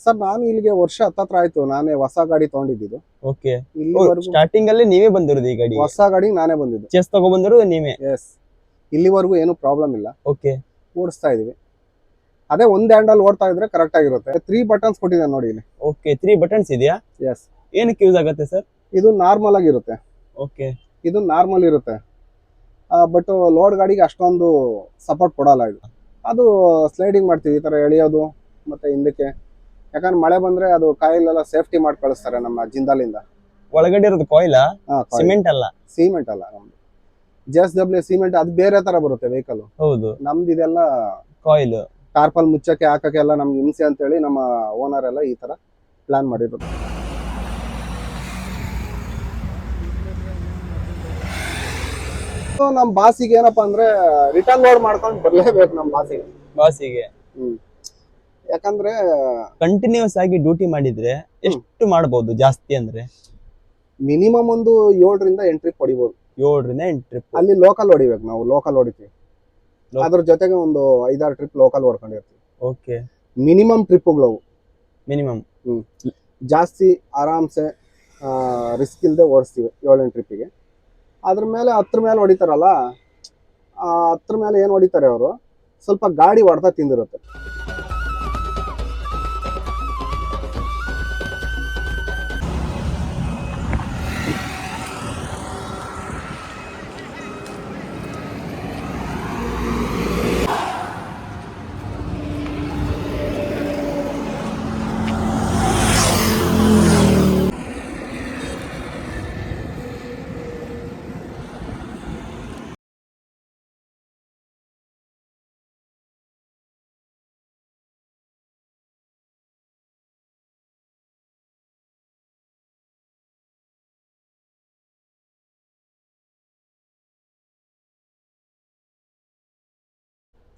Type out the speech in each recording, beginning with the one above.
Sir ನಾನು ಇಲ್ಲಿಗೆ ವರ್ಷ ಹತ್ತತ್ರ ಆಯ್ತು, ನಾನೇ ಹೊಸ ಗಾಡಿ ತಗೊಂಡಿದ್ದು. ಓಕೆ. ಇಲ್ಲಿವರೆಗೂ ಸ್ಟಾರ್ಟಿಂಗ್ ಅಲ್ಲಿ ನೀವೇ ಬಂದಿರೋದು ಈ ಗಾಡಿ? ಹೊಸ ಗಾಡಿ ನಾನೇ ಬಂದಿದ್ದು. ಚೆಸ್ ತಗೊಂಡ್ಬಂದಿರೋದು ನೀವೇ? ಎಸ್. ಇಲ್ಲಿವರೆಗೂ ಏನು ಪ್ರಾಬ್ಲಮ್ ಇಲ್ಲ. ಓಕೆ. ಓಡಿಸ್ತಾ ಇದೀವಿ. ಅದೇ ಒಂದ್ ಹ್ಯಾಂಡಲ್ ಓಡ್ತಾ ಇದ್ರೆ ಕರೆಕ್ಟ್ ಆಗಿರುತ್ತೆ. 3 ಬಟನ್ಸ್ ಕೊಟ್ಟಿದ್ದಾರೆ ನೋಡಿ ಇಲ್ಲಿ. ಓಕೆ, 3 ಬಟನ್ಸ್ ಇದೆಯಾ? ಎಸ್. ಏನಕ್ಕೆ ಯೂಸ್ ಆಗುತ್ತೆ ಸರ್? ಇದು ನಾರ್ಮಲ್ ಆಗಿರುತ್ತೆ. ಓಕೆ. ಇದು ನಾರ್ಮಲ್ ಇರುತ್ತೆ, ಬಟ್ ಲೋಡ್ ಗಾಡಿಗೆ ಅಷ್ಟೊಂದು ಸಪೋರ್ಟ್ ಕೊಡಲ್ಲ ಇದು. ಅದು ಸ್ಲೈಡಿಂಗ್ ಮಾಡ್ತೀವಿ, ಈ ತರ ಎಳೆಯೋದು ಮತ್ತೆ ಹಿಂದಕ್ಕೆ. ಯಾಕಂದ್ರೆ ಮಳೆ ಬಂದ್ರೆ ಅದು ಕಾಯಿಲೆಲ್ಲ ಸೇಫ್ಟಿ ಮಾಡಿ ಕಳಿಸ್ತಾರೆ ನಮ್ಮ ಜಿಂದಾಲಿಂದ. ಒಳಗಡೆ ಇರೋದು ಕಾಯಿಲ್? ಸಿಮೆಂಟ್ ಅಲ್ಲ? ಸಿಮೆಂಟ್ ಅಲ್ಲ, ನಮ್ದು JSW ಸಿಮೆಂಟ್. ಅದು ಬೇರೆ ತರ ಬರುತ್ತೆ ವೆಹಿಕಲ್. ಹೌದು. ನಮ್ದು ಇದೆಲ್ಲ ಕಾಯಿಲ್. ಟಾರ್ಪಲ್ ಮುಚ್ಚಕ್ಕೆ ಹಾಕಕ್ಕೆ ಎಲ್ಲ ನಮ್ಗೆ ಹಿಂಸೆ ಅಂತೇಳಿ ನಮ್ಮ ಓನರ್ ಎಲ್ಲ ಈ ತರ ಪ್ಲಾನ್ ಮಾಡಿದ್ರು. ನಮ್ ಬಾಸಿಗೆ ಏನಪ್ಪಾ ಅಂದ್ರೆ ರಿಟರ್ನ್ ಲೋಡ್ ಮಾಡ್ಕೊಂಡು ಬರ್ಲೇಬೇಕು ನಮ್ ಬಾಸಿಗೆ. ಯಾಕಂದ್ರೆ ಕಂಟಿನ್ಯೂಸ್ ಆಗಿ ಡ್ಯೂಟಿ ಮಾಡಿದ್ರೆ ಎಷ್ಟು ಮಾಡಬಹುದು ಜಾಸ್ತಿ ಅಂದ್ರೆ? ಮಿನಿಮಮ್ ಒಂದು 7 ರಿಂದ 8 ಟ್ರಿಪ್ ಹೊಡಿಬಹುದು. 7 ರಿಂದ 8 ಟ್ರಿಪ್. ಅಲ್ಲಿ ಲೋಕಲ್ ಹೊಡಿಬೇಕು, ನಾವು ಲೋಕಲ್ ಹೊಡಿತೀವಿ. ಅದ್ರ ಜೊತೆಗೆ ಒಂದು 5-6 ಟ್ರಿಪ್ ಲೋಕಲ್ ಹೊಡ್ಕೊಂಡಿರ್ತೀವಿ. ಓಕೆ. ಮಿನಿಮಮ್ ಟ್ರಿಪ್ಗಳು ಮಿನಿಮಮ್. ಜಾಸ್ತಿ ಆರಾಮ್ಸೆ ರಿಸ್ಕ್ ಇಲ್ಲದೆ ಓಡಿಸ್ತೀವಿ 7-8 ಟ್ರಿಪ್ಪಿಗೆ. ಅದ್ರ ಮೇಲೆ 10 ಮೇಲೆ ಹೊಡಿತಾರಲ್ಲ, 10 ಮೇಲೆ ಏನು ಹೊಡಿತಾರೆ ಅವರು, ಸ್ವಲ್ಪ ಗಾಡಿ ಹೊಡೆತ ತಿಂದಿರುತ್ತೆ.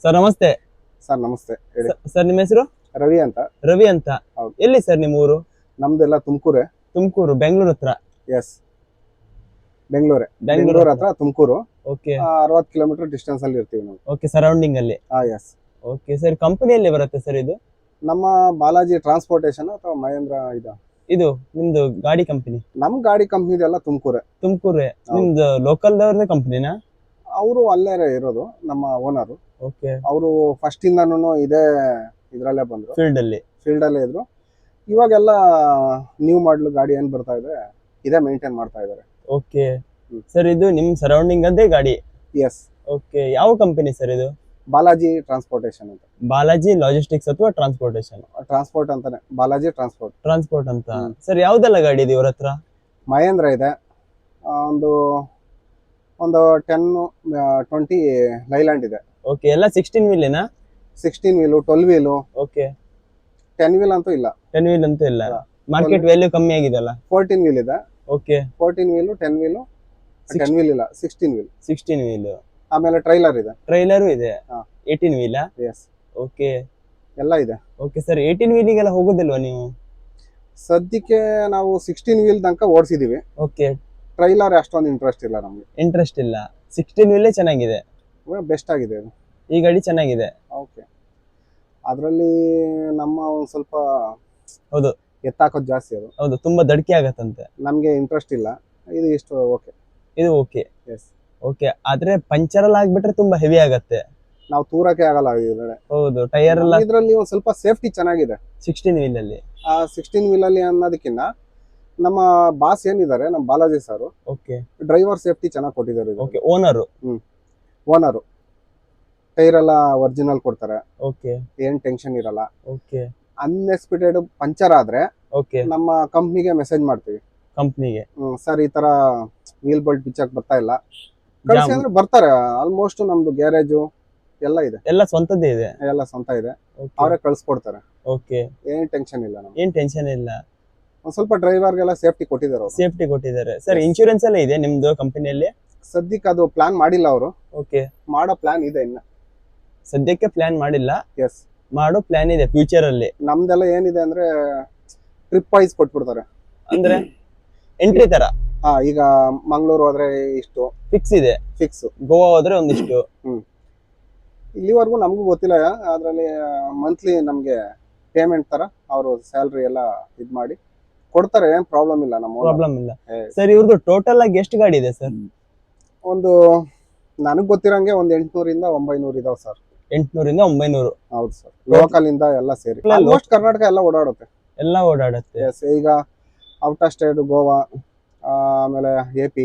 ಸರ್ ನಮಸ್ತೆ. ಸರ್ ನಮಸ್ತೆ, ಹೇಳಿ. ಸರ್ ನಿಮ್ಮ ಹೆಸರು? ರವಿ ಅಂತ. ರವಿ ಅಂತ. ಹೌದು. ಎಲ್ಲಿ ಸರ್ ನಿಮ್ಮ ಊರು? ನಮ್ದೆಲ್ಲ ತುಮಕೂರೇ. ತುಮಕೂರು, ಬೆಂಗಳೂರು ಹತ್ರ? ಎಸ್, ಬೆಂಗಳೂರು ಹತ್ರ ತುಮಕೂರು. ಓಕೆ. 60 ಕಿಲೋಮೀಟರ್ ಡಿಸ್ಟೆನ್ಸ್ ಅಲ್ಲಿ ಇರ್ತೀವಿ ನಾವು. ಓಕೆ, ಸರೌಂಡಿಂಗ್ ಅಲ್ಲಿ? ಎಸ್. ಓಕೆ ಸರ್, ಕಂಪನಿಯಲ್ಲಿ ಬರುತ್ತೆ ಸರ್ ಇದು? ನಮ್ಮ ಬಾಲಾಜಿ ಟ್ರಾನ್ಸ್ಪೋರ್ಟೇಷನ್ ಅಥವಾ ಮಹೇಂದ್ರ ಇದು ನಿಮ್ದು ಗಾಡಿ ಕಂಪನಿ? ನಮ್ ಗಾಡಿ ಕಂಪ್ನಿದೆಲ್ಲ ತುಮಕೂರೇ. ತುಮಕೂರೇ. ನಿಮ್ದು ಲೋಕಲ್ ದವ್ರದೇ ಕಂಪನಿನಾ? ಅವರು ಅಲ್ಲೇ ಇರೋದು, ನಮ್ಮ ಓನರು. ಓಕೆ. ಅವರು ಫಸ್ಟ್ ಇಂದಾನು ಇದ್ರಲ್ಲೇ ಬಂದ್ರು, ಫೀಲ್ಡ್ ಅಲ್ಲೇ ಇದ್ರು. ಇವಾಗೆಲ್ಲ ನ್ಯೂ ಮಾಡಲ್ ಗಾಡಿ ಏನ್ ಬರ್ತಾ ಇದೆ ಇದೇ ಮೇಂಟೈನ್ ಮಾಡ್ತಾ ಇದಾರೆ. ಓಕೆ ಸರ್, ಇದು ನಿಮ್ ಸರೌಂಡಿಂಗ್ ಅದೇ ಗಾಡಿ? ಎಸ್. ಓಕೆ, ಯಾವ ಕಂಪನಿ ಸರ್ ಇದು? ಬಾಲಾಜಿ ಟ್ರಾನ್ಸ್ಪೋರ್ಟೇಷನ್ ಅಂತ. ಬಾಲಾಜಿ ಲಾಜಿಸ್ಟಿಕ್ಸ್ ಅಥವಾ ಟ್ರಾನ್ಸ್ಪೋರ್ಟೇಷನ್? ಟ್ರಾನ್ಸ್ಪೋರ್ಟ್ ಅಂತಾನೆ, ಬಾಲಾಜಿ ಟ್ರಾನ್ಸ್ಪೋರ್ಟ್ ಅಂತ. ಸರ್ ಯಾವ್ದೆಲ್ಲ ಗಾಡಿ ಇದೆ ಇವ್ರ ಹತ್ರ? ಮಹೇಂದ್ರ ಇದೆ, ಒಂದು 10-20 ಲೈಲ್ಯಾಂಡ್ ಇದೆ. ಓಕೆ, ಎಲ್ಲ 16 ವೀಲಿನಾ? 16 ವೀಲು, 12 ವೀಲು. ಓಕೆ. 10 ವೀಲ್ ಅಂತೂ ಇಲ್ಲ. 10 ವೀಲ್ ಅಂತೂ ಇಲ್ಲ. ಮಾರ್ಕೆಟ್ ವ್ಯಾಲ್ಯೂ ಕಮ್ಮಿ ಆಗಿದೆಲ್ಲ. 14 ವೀಲ್ ಇದೆ. ಓಕೆ. 14 wheel, 10 wheel. 10 ವೀಲ್ ಇಲ್ಲ, 16 ವೀಲ್. 16 ವೀಲ್. ಆಮೇಲೆ ಟ್ರೈಲರ್ ಇದೆ. ಟ್ರೈಲರು ಇದೆ. 18 ವೀಲಾ? ಎಸ್. ಓಕೆ, ಎಲ್ಲ ಇದೆ. ಓಕೆ ಸರ್, 18 ವೀಲಿಗೆಲ್ಲ ಹೋಗೋದಿಲ್ವಾ ನೀವು? ಸದ್ಯಕ್ಕೆ ನಾವು 16 ವೀಲ್ ತನಕ ಓಡಿಸಿದೀವಿ. ಓಕೆ. ಟ್ರೈಲರ್ ಅಷ್ಟೊಂದು ಇಂಟ್ರೆಸ್ಟ್ ಇಲ್ಲ ನಮ್ಗೆ. ಇಂಟ್ರೆಸ್ಟ್ ಇಲ್ಲ. 16 ವೀಲೇ ಚೆನ್ನಾಗಿದೆ, ಬೆಸ್ಟ್ ಆಗಿದೆ ಅದು. ಈ ಗಾಡಿ ಚೆನ್ನಾಗಿದೆ. ಓಕೆ. ಅದರಲ್ಲಿ ನಮ್ಮ ಒಂದು ಸ್ವಲ್ಪ ಹೌದು ಎತ್ತಾಕೋದು ಜಾಸ್ತಿ, ಅದು ಹೌದು, ತುಂಬಾ ದಡ್ಕೆ ಆಗತ್ತಂತೆ. ನಮ್ಗೆ ಇಂಟ್ರೆಸ್ಟ್ ಇಲ್ಲ. ಇದು ಇಷ್ಟು ಓಕೆ. ಇದು ಓಕೆ. ಎಸ್. ಓಕೆ, ಆದ್ರೆ ಪಂಚರ್ ಎಲ್ಲ ಆಗ್ಬಿಟ್ರೆ ತುಂಬಾ ಹೆವಿ ಆಗತ್ತೆ, ನಾವು ತೂರಕ್ಕೆ ಆಗಲ್ಲ ಇದ್ರೊಳಗೆ. ಹೌದು, ಟೈರ್ ಎಲ್ಲ. ಇದರಲ್ಲಿ ಒಂದು ಸ್ವಲ್ಪ ಸೇಫ್ಟಿ ಚೆನ್ನಾಗಿದೆ 16 ವೀಲ್ ಅಲ್ಲಿ. 16 ವೀಲ್ ಅಲ್ಲಿ ಅನ್ನೋದಕ್ಕಿಂತ ನಮ್ಮ ಬಾಸ್ ಏನಿದ್ದಾರೆ, ನಮ್ಮ Balaji sir, okay, driver safety ಚೆನ್ನಾಗಿ ಕೊಟ್ಟಿದ್ದಾರೆ. ಓಕೆ. ಓನರು ಟೈರ್ ಎಲ್ಲ ಒರಿಜಿನಲ್ ಕೊಡ್ತಾರೆ. ಓಕೆ, ಏನ್ ಟೆನ್ಷನ್ ಇರಲ್ಲ. ಓಕೆ. ಅನ್ಎಕ್ಸ್ಪೆಕ್ಟೆಡ್ ಪಂಚರ್ ಆದ್ರೆ ಓಕೆ, ನಮ್ಮ ಕಂಪ್ನಿಗೆ ಮೆಸೇಜ್ ಮಾಡ್ತೀವಿ. ಕಂಪ್ನಿಗೆ ಸರ್ ಈ ತರ ವೀಲ್ ಬೋಲ್ಟ್ ಬಿಚ್ಚಕ್ ಬರ್ತಾ ಇಲ್ಲ, ಕಳಿಸಿ ಅಂದ್ರೆ ಬರ್ತಾರೆ. ಆಲ್ಮೋಸ್ಟ್ ನಮ್ದು ಗ್ಯಾರೇಜು ಎಲ್ಲ ಇದೆ, ಎಲ್ಲ ಸ್ವಂತದ್ದೇ ಇದೆ, ಎಲ್ಲ ಸ್ವಂತ ಇದೆ. ಅವರೇ ಕಳ್ಸಿಕೊಡ್ತಾರೆ. ಓಕೆ, ಏನ್ ಟೆನ್ಷನ್ ಇಲ್ಲ ನಮ್ಗೆ. ಏನ್ ಟೆನ್ಷನ್ ಇಲ್ಲ. ಒಂದ್ ಸ್ವಲ್ಪ ಡ್ರೈವರ್ಗೆಲ್ಲ ಸೇಫ್ಟಿ ಕೊಟ್ಟಿದ್ದಾರೆ. ಸೇಫ್ಟಿ ಕೊಟ್ಟಿದ್ದಾರೆ. ಸರ್ ಇನ್ಶೂರೆನ್ಸ್ ಎಲ್ಲ ಇದೆ ನಿಮ್ದು ಕಂಪನಿಯಲ್ಲಿ? ಸದ್ಯಕ್ಕೆ ಅದು ಪ್ಲಾನ್ ಮಾಡಿಲ್ಲ ಅವರು. ಓಕೆ, ಮಾಡೋ ಪ್ಲಾನ್ ಇದೆ ಇನ್ನ. ಸದ್ಯಕ್ಕೆ ಪ್ಲಾನ್ ಮಾಡಿಲ್ಲ. ಎಸ್, ಮಾಡೋ ಪ್ಲಾನ್ ಇದೆ ಫ್ಯೂಚರ್ ಅಲ್ಲಿ. ನಮ್ದೆಲ್ಲ ಏನಿದೆ ಅಂದ್ರೆ ಟ್ರಿಪ್ ವೈಸ್ ಕೊಟ್ಬಿಡ್ತಾರೆ. ಅಂದ್ರೆ ಎಂಟ್ರಿ ತರ? ಈಗ ಮಂಗಳೂರು ಹೋದ್ರೆ ಇಷ್ಟು ಫಿಕ್ಸ್ ಇದೆ. ಫಿಕ್ಸ್. ಗೋವಾ ಹೋದ್ರೆ ಒಂದಿಷ್ಟು. ಇಲ್ಲಿವರೆಗೂ ನಮಗೂ ಗೊತ್ತಿಲ್ಲ. ಅದ್ರಲ್ಲಿ ಮಂತ್ಲಿ ನಮ್ಗೆ ಪೇಮೆಂಟ್ ತರ ಅವರು ಸ್ಯಾಲ್ರಿ ಎಲ್ಲ ಇದ್ ಮಾಡಿ ಕೊಡ್ತಾರೆ, ಏನ್ ಪ್ರಾಬ್ಲಮ್ ಇಲ್ಲ ನಮ್ಮ owner. ಪ್ರಾಬ್ಲಮ್ ಇಲ್ಲ. ಏ, ಸರ್ ಇವ್ರದ್ದು ಟೋಟಲ್ ಆಗಿ ಎಷ್ಟು ಗಾಡಿ ಇದೆ ಸರ್? ಒಂದು ನನಗ್ ಗೊತ್ತಿರಂಗೆ ಒಂದ್ 800 ಇಂದ 900 ಇದಾವ್ ಸರ್. 800 ಇಂದ 900. ಹೌದು ಸರ್, ಲೋಕಲ್ ಇಂದ ಎಲ್ಲ ಸೇರಿ ಎಲ್ಲ ಆಲ್ಮೋಸ್ಟ್ ಕರ್ನಾಟಕ ಎಲ್ಲ ಓಡಾಡುತ್ತೆ. ಎಲ್ಲ ಓಡಾಡುತ್ತೆ. Yes, ಈಗ ಔಟ್ ಆಫ್ ಸ್ಟೇಟ್ ಗೋವಾ, ಆಮೇಲೆ AP,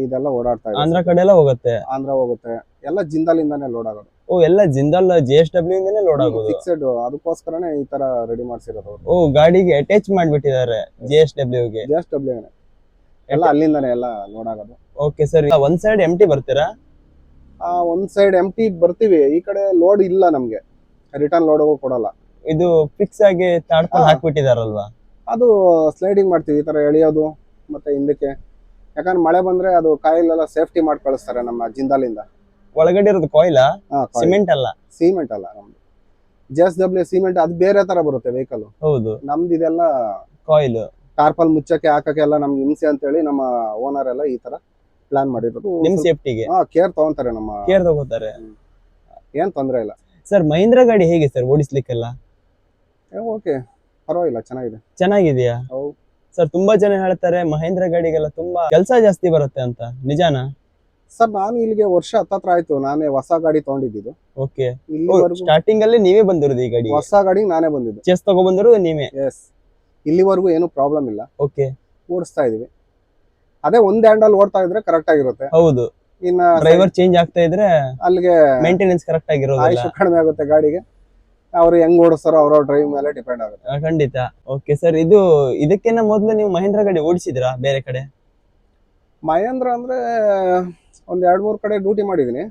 ಇದೆಲ್ಲ ಓಡಾಡ್ತಾ ಇದೆ. ಆಂಧ್ರ ಕಡೆ ಎಲ್ಲ ಹೋಗುತ್ತೆ. ಆಂಧ್ರ ಹೋಗುತ್ತೆ, ಎಲ್ಲ ಜಿಂದಾಲ್ ಇಂದಾನೆ ಲೋಡ್ ಆಗೋದು. ಓ ಎಲ್ಲ ಜಿಂದಾಲ್ JSW ಇಂದನೇ ಲೋಡ್ ಆಗೋದು. ಫಿಕ್ಸೆಡ್, ಅದಕ್ಕೋಸ್ಕರನೇ ಈ ತರ ರೆಡಿ ಮಾಡ್ಸಿರೋದು ಅವರು. ಓ ಗಾಡಿಗೆ ಅಟ್ಯಾಚ್ ಮಾಡ್ಬಿಟ್ಟಿದ್ದಾರೆ JSW ಗೆ. JSW ಎಲ್ಲ ಅಲ್ಲಿಂದಾನೆ ಎಲ್ಲ ಲೋಡ್ ಆಗೋದು. ಓಕೆ ಸರ್, ಒಂದ್ ಸೈಡ್ ಎಂಟಿ ಬರ್ತೀರಾ? ಒಂದ್ ಸೈಡ್ ಎಂಟಿ ಬರ್ತೀವಿ, ಈ ಕಡೆ ಲೋಡ್ ಇಲ್ಲ ನಮ್ಗೆ, ರಿಟರ್ನ್ ಲೋಡ್ ಹೋಗೋ ಕೊಡಲ್ಲ. ಇದು ಫಿಕ್ಸ್ ಆಗಿ ತಾಡ್ಪಲ್ ಹಾಕ್ಬಿಟ್ಟಿದಾರಲ್ವಾ? ಅದು ಸ್ಲೈಡಿಂಗ್ ಮಾಡ್ತೀವಿ, ಈ ತರ ಎಳೆಯೋದು ಮತ್ತೆ ಹಿಂದಕ್ಕೆ. ಯಾಕಂದ್ರೆ ಮಳೆ ಬಂದ್ರೆ ಅದು ಕಾಯಿಲೆಲ್ಲ ಸೇಫ್ಟಿ ಮಾಡಿ ಕಳಿಸ್ತಾರೆ ನಮ್ಮ ಜಿಂದಾಲಿಂದ. ಒಳಗಡೆ ಇರೋದು ಕಾಯಿಲ್, ಸಿಮೆಂಟ್ ಅಲ್ಲ? ಸಿಮೆಂಟ್ ಅಲ್ಲ, ನಮ್ದು JSW ಸಿಮೆಂಟ್, ಅದು ಬೇರೆ ತರ ಬರುತ್ತೆ ವೆಹಿಕಲ್. ಹೌದು, ನಮ್ದು ಇದೆಲ್ಲ ಕಾಯಿಲ್. ಟಾರ್ಪಲ್ ಮುಚ್ಚಕ್ಕೆ ಹಾಕಕ್ಕೆ ಎಲ್ಲ ನಮ್ಗೆ ಹಿಂಸೆ ಅಂತ ಹೇಳಿ ನಮ್ಮ ಓನರ್ ಎಲ್ಲ ಈ ತರ ಪ್ಲಾನ್ ಮಾಡಿರೋದು. ನಿಮ್ ಸೇಫ್ಟಿಗೆ ಕೇರ್ ತಗೊಂತಾರೆ, ನಮ್ಮ ಕೇರ್ ತಗೋತಾರೆ, ಏನ್ ತೊಂದ್ರೆ ಇಲ್ಲ. ಸರ್ ಮಹೀಂದ್ರ ಗಾಡಿ ಹೇಗೆ ಸರ್ ಓಡಿಸ್ಲಿಕ್ಕೆಲ್ಲ? ಓಕೆ, ಪರವಾಗಿಲ್ಲ, ಚೆನ್ನಾಗಿದೆ. ಚೆನ್ನಾಗಿದೆಯಾ? ಹೌದು ಸರ್, ತುಂಬಾ ಜನ ಹೇಳ್ತಾರೆ ಮಹೇಂದ್ರ ಗಾಡಿಗೆಲ್ಲ ತುಂಬಾ ಕೆಲಸ ಜಾಸ್ತಿ ಬರುತ್ತೆ ಅಂತ, ನಿಜಾನಾ? ಸರ್, ನಾನು ಇಲ್ಲಿಗೆ ವರ್ಷ 10 ಆಯ್ತು, ನಾನೇ ಹೊಸ ಗಾಡಿ ತಗೊಂಡಿದ್ದು. ಓಕೆ, ಇಲ್ಲಿವರೆಗೂ ಸ್ಟಾರ್ಟಿಂಗ್ ಅಲ್ಲಿ ನೀವೇ ಬಂದಿರೋದು ಈ ಗಾಡಿ? ಹೊಸ ಗಾಡಿ ನಾನೇ ಬಂದಿದ್ದು. ಚೆಸ್ ತಗೊಂಡ್ಬಂದಿರೋದು ನೀವೇ? ಎಸ್, ಇಲ್ಲಿವರೆಗೂ ಏನು ಪ್ರಾಬ್ಲಮ್ ಇಲ್ಲ. ಓಕೆ, ಓಡಿಸ್ತಾ ಇದೀವಿ. ಅದೇ ಒಂದ್ ಹ್ಯಾಂಡಲ್ ಓಡ್ತಾ ಇದ್ರೆ ಕರೆಕ್ಟ್ ಆಗಿರುತ್ತೆ. ಹೌದು, ಇನ್ನ ಡ್ರೈವರ್ ಚೇಂಜ್ ಆಗ್ತಾ ಇದ್ರೆ ಅಲ್ಲಿಗೆ ಮೇಂಟೆನೆನ್ಸ್ ಕರೆಕ್ಟ್ ಆಗಿರೋದಿಲ್ಲ, ಆಯುಷ್ ಕಡಿಮೆ ಆಗುತ್ತೆ ಗಾಡಿಗೆ. ಅವ್ರು ಹೆಂಗ್ ಓಡಿಸ್ತಾರೋ ಅವ್ರ ಡ್ರೈವ್ ಮೇಲೆ ಡಿಪೆಂಡ್ ಆಗುತ್ತೆ. ಖಂಡಿತ. ಓಕೆ ಸರ್, ಇದಕ್ಕಿಂತ ಮೊದಲು ನೀವು ಮಹೇಂದ್ರ ಗಾಡಿ ಓಡಿಸಿದ್ರಾ ಬೇರೆ ಕಡೆ? ಮಹೇಂದ್ರ ಅಂದ್ರೆ ಒಂದ್ 2-3 ಕಡೆ ಡ್ಯೂಟಿ ಮಾಡಿದೀನಿ.